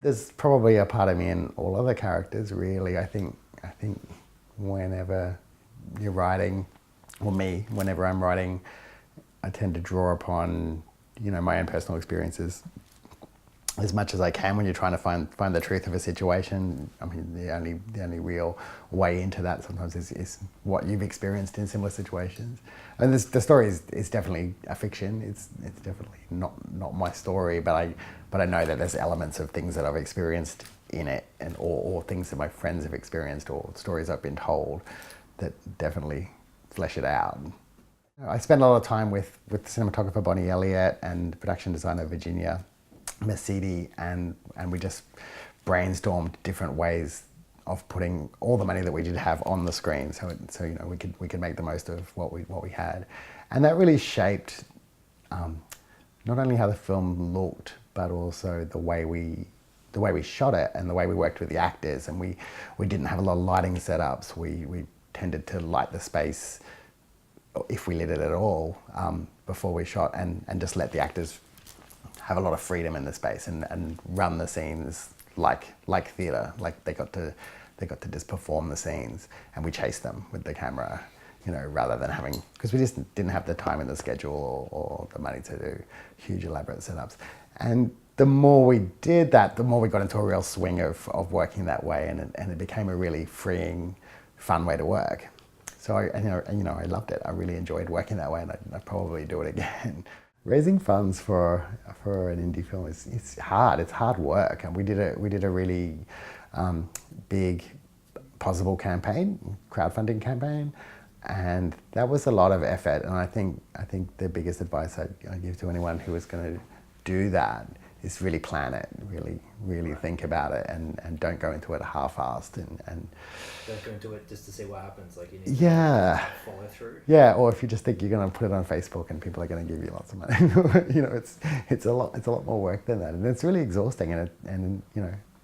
There's probably a part of me in all other characters, really. I think whenever you're writing, or me, whenever I'm writing, I tend to draw upon, my own personal experiences as much as I can when you're trying to find the truth of a situation. I mean, the only real way into that sometimes is what you've experienced in similar situations. And the story is definitely a fiction. It's definitely not my story, but I know that there's elements of things that I've experienced in it, or things that my friends have experienced, or stories I've been told that definitely flesh it out. I spend a lot of time with cinematographer Bonnie Elliott and production designer Virginia Mercedes, and we just brainstormed different ways of putting all the money that we did have on the screen, so we could make the most of what we had, and that really shaped not only how the film looked, but also the way we shot it and the way we worked with the actors. And we didn't have a lot of lighting setups. We tended to light the space, if we lit it at all, before we shot, and just let the actors have a lot of freedom in the space and run the scenes like theatre. Like they got to just perform the scenes, and we chased them with the camera, rather than having, because we just didn't have the time in the schedule or the money to do huge elaborate setups. And the more we did that, the more we got into a real swing of working that way, and it became a really freeing, fun way to work. So I loved it. I really enjoyed working that way, and I'd probably do it again. Raising funds for an indie film it's hard. It's hard work, and we did a really big possible campaign, crowdfunding campaign, and that was a lot of effort. And I think the biggest advice I'd give to anyone who was going to do that is really plan it, really think about it, and don't go into it half-assed and don't go into it just to see what happens. Like, you need to follow through. Yeah, or if you just think you're going to put it on Facebook and people are going to give you lots of money, it's a lot more work than that, and it's really exhausting, and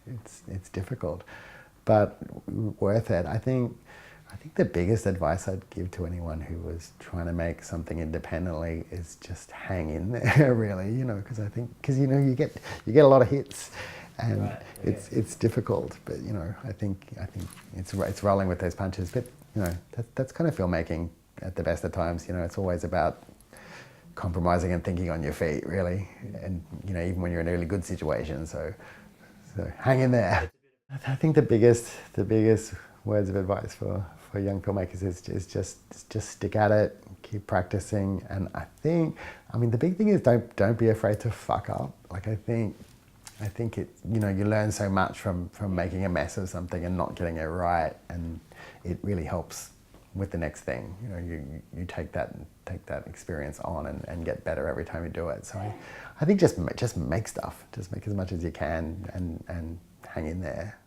it's difficult, but worth it. I think the biggest advice I'd give to anyone who was trying to make something independently is just hang in there, really, because you get a lot of hits, and right, okay. It's difficult, but I think it's rolling with those punches. But that's kind of filmmaking at the best of times. It's always about compromising and thinking on your feet, really, and even when you're in a really good situation. So hang in there. I think the biggest words of advice for young filmmakers is just stick at it, keep practicing, and the big thing is don't be afraid to fuck up. Like I think it, you learn so much from making a mess of something and not getting it right, and it really helps with the next thing. You take that experience on and get better every time you do it. So I think just make stuff, just make as much as you can, and hang in there.